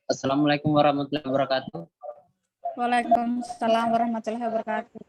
Assalamualaikum warahmatullahi wabarakatuh. Waalaikumsalam warahmatullahi wabarakatuh.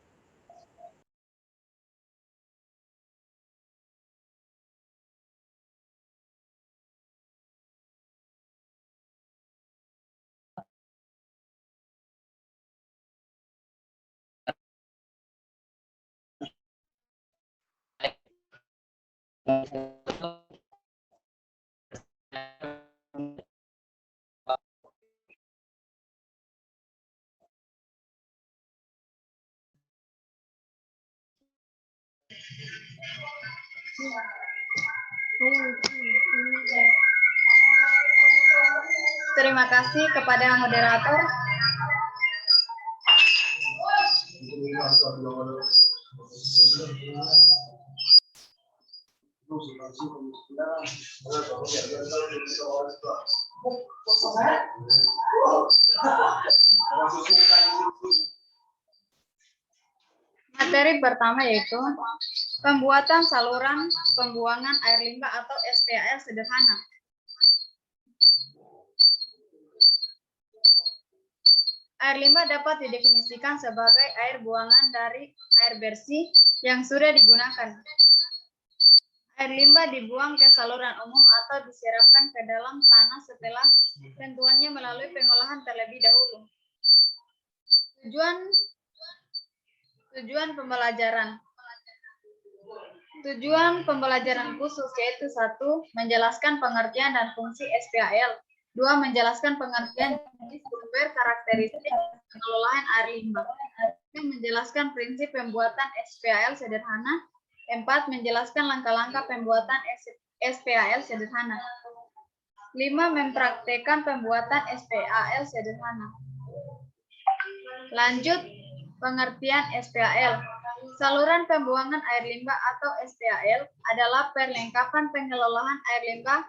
Terima kasih kepada moderator. Materi pertama yaitu pembuatan saluran pembuangan air limbah atau SPAL sederhana. Air limbah dapat didefinisikan sebagai air buangan dari air bersih yang sudah digunakan. Air limbah dibuang ke saluran umum atau diserapkan ke dalam tanah setelah tentuannya melalui pengolahan terlebih dahulu. Tujuan pembelajaran. Tujuan pembelajaran khusus yaitu 1. Menjelaskan pengertian dan fungsi SPAL. 2. Menjelaskan pengertian jenis sumber karakteristik pengelolaan air limbah. 3. Menjelaskan prinsip pembuatan SPAL sederhana. 4. Menjelaskan langkah-langkah pembuatan SPAL sederhana. 5. Mempraktekkan pembuatan SPAL sederhana. Lanjut, pengertian SPAL. Saluran pembuangan air limbah atau SPAL adalah perlengkapan pengelolaan air limbah,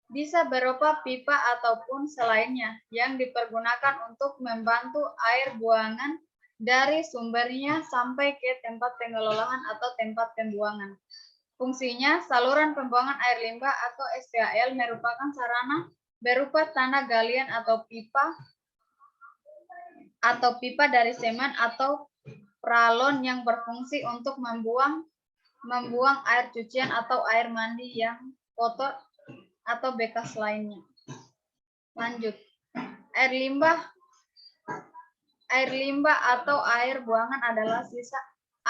bisa berupa pipa ataupun selainnya yang dipergunakan untuk membantu air buangan dari sumbernya sampai ke tempat pengelolaan atau tempat pembuangan. Fungsinya, saluran pembuangan air limbah atau SPAL merupakan sarana berupa tanah galian atau pipa dari semen atau pralon yang berfungsi untuk membuang air cucian atau air mandi yang kotor atau bekas lainnya. Lanjut, air limbah atau air buangan adalah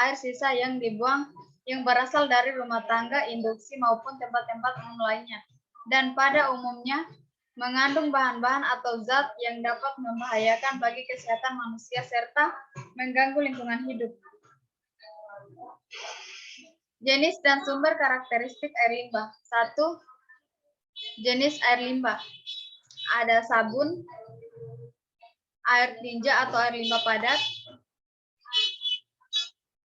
air sisa yang dibuang yang berasal dari rumah tangga, induksi maupun tempat-tempat umum lainnya, dan pada umumnya mengandung bahan-bahan atau zat yang dapat membahayakan bagi kesehatan manusia serta mengganggu lingkungan hidup. Jenis dan sumber karakteristik air limbah. 1. Jenis air limbah. Ada sabun, air tinja atau air limbah padat.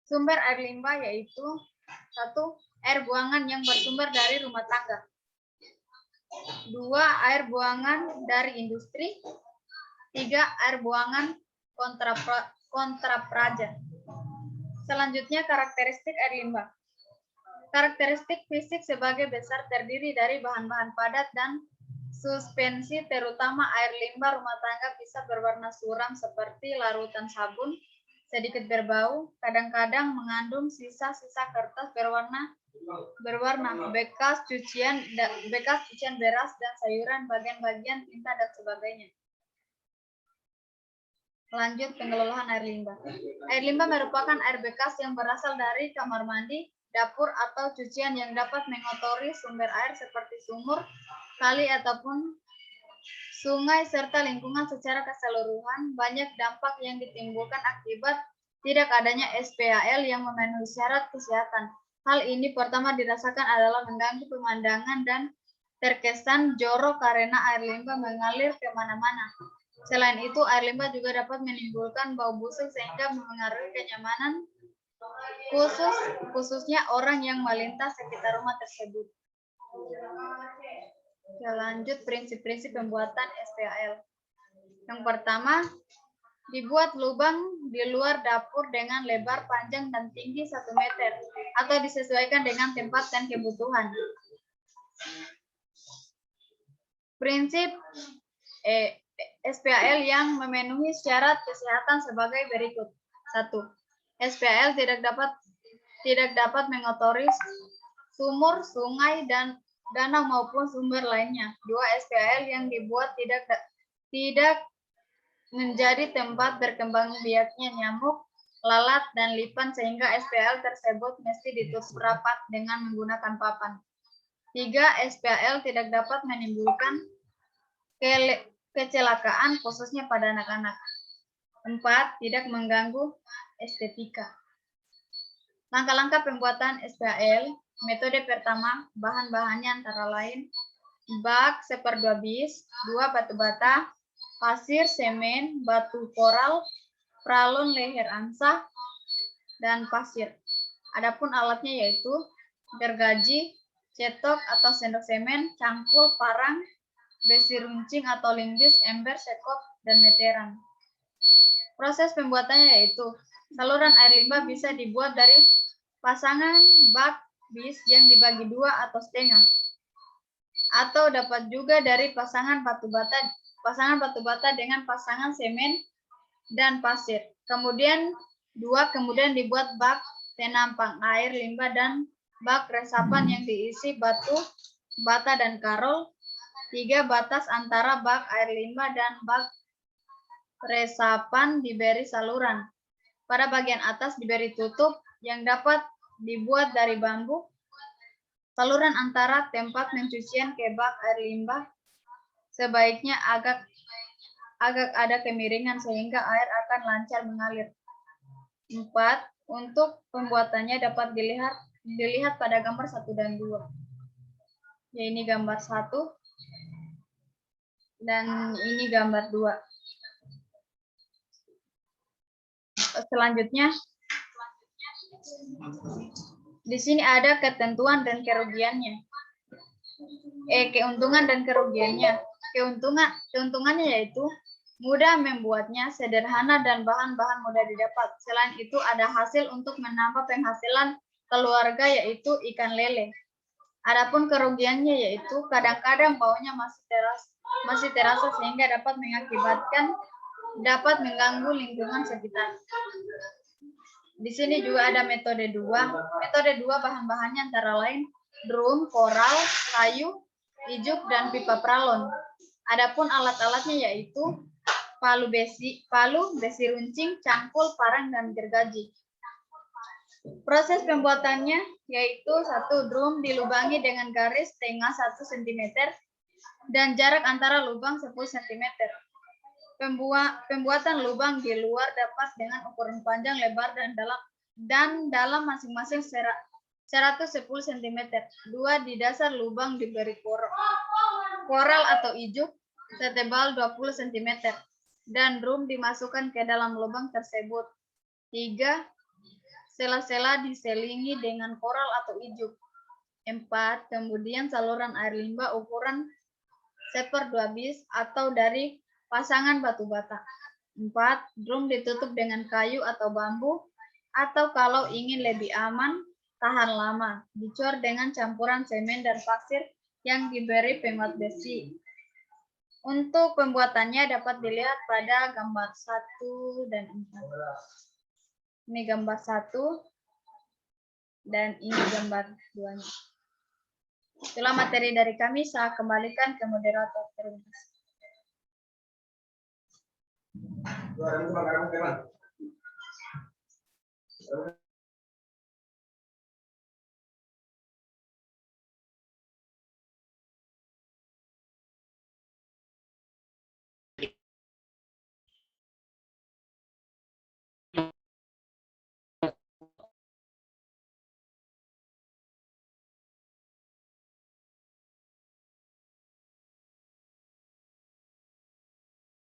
Sumber air limbah yaitu 1. Air buangan yang bersumber dari rumah tangga. 2. Air buangan dari industri. 3. Air buangan kontrapraja. Selanjutnya, karakteristik air limbah. Karakteristik fisik sebagai besar terdiri dari bahan-bahan padat dan suspensi, terutama air limbah rumah tangga bisa berwarna suram seperti larutan sabun, sedikit berbau, kadang-kadang mengandung sisa-sisa kertas berwarna bekas cucian beras dan sayuran, bagian-bagian tinta dan sebagainya. Lanjut, pengelolaan air limbah. Air limbah merupakan air bekas yang berasal dari kamar mandi, dapur atau cucian yang dapat mengotori sumber air seperti sumur, kali ataupun sungai serta lingkungan secara keseluruhan. Banyak dampak yang ditimbulkan akibat tidak adanya SPAL yang memenuhi syarat kesehatan. Hal ini pertama dirasakan adalah mengganggu pemandangan dan terkesan jorok karena air limbah mengalir kemana-mana. Selain itu, air limbah juga dapat menimbulkan bau busuk sehingga mempengaruhi kenyamanan khususnya orang yang melintas sekitar rumah tersebut. Lanjut, prinsip-prinsip pembuatan SPAL. Yang pertama, dibuat lubang di luar dapur dengan lebar, panjang, dan tinggi 1 meter atau disesuaikan dengan tempat dan kebutuhan. SPAL yang memenuhi syarat kesehatan sebagai berikut. 1. SPAL tidak dapat mengotori sumur, sungai, dan danau maupun sumber lainnya. 2. SPAL yang dibuat tidak menjadi tempat berkembang biaknya nyamuk, lalat, dan lipan sehingga SPAL tersebut mesti ditutup rapat dengan menggunakan papan. 3. SPAL tidak dapat menimbulkan kecelakaan khususnya pada anak-anak. 4. Tidak mengganggu estetika. Langkah-langkah pembuatan SPAL. Metode pertama, bahan-bahannya antara lain bak 1/2 bis, 2 batu bata, pasir, semen, batu koral, pralon leher angsa, dan pasir. Adapun alatnya yaitu gergaji, cetok atau sendok semen, cangkul, parang, besi runcing atau lindis, ember, sekop, dan meteran. Proses pembuatannya yaitu saluran air limbah bisa dibuat dari pasangan bak bis yang dibagi 2 atau setengah, atau dapat juga dari pasangan batu bata dengan pasangan semen dan pasir. Kemudian dibuat bak penampang air limbah dan bak resapan yang diisi batu bata dan karol. 3. Batas antara bak air limbah dan bak resapan diberi saluran. Pada bagian atas diberi tutup yang dapat dibuat dari bambu. Saluran antara tempat pencucian ke bak air limbah sebaiknya agak ada kemiringan sehingga air akan lancar mengalir. 4. Untuk pembuatannya dapat dilihat pada gambar 1 dan 2. Ya, ini gambar 1 dan ini gambar 2. Selanjutnya, di sini ada ketentuan dan kerugiannya. Keuntungan dan kerugiannya. Keuntungannya yaitu mudah membuatnya, sederhana, dan bahan-bahan mudah didapat. Selain itu ada hasil untuk menambah penghasilan keluarga yaitu ikan lele. Adapun kerugiannya yaitu kadang-kadang baunya masih terasa sehingga dapat mengganggu lingkungan sekitar. Di sini juga ada metode 2. Metode 2 bahan-bahannya antara lain drum, koral, kayu, ijuk, dan pipa pralon. Adapun alat-alatnya yaitu palu, besi runcing, cangkul, parang, dan gergaji. Proses pembuatannya yaitu 1. Drum dilubangi dengan garis tengah 1 cm dan jarak antara lubang 10 cm. Pembuatan lubang di luar dapat dengan ukuran panjang, lebar, dan dalam masing-masing 110 cm. 2. Di dasar lubang diberi koral atau ijuk setebal 20 cm dan drum dimasukkan ke dalam lubang tersebut. 3. Sela-sela diselingi dengan koral atau ijuk. 4. Kemudian saluran air limbah ukuran 1/2 bis atau dari pasangan batu bata. 4. Drum ditutup dengan kayu atau bambu, atau kalau ingin lebih aman, tahan lama, dicor dengan campuran semen dan pasir yang diberi penguat besi. Untuk pembuatannya dapat dilihat pada gambar 1 dan 4. Ini gambar 1 dan ini gambar 2-nya. Itulah materi dari kami, saya kembalikan ke moderator. Terima kasih.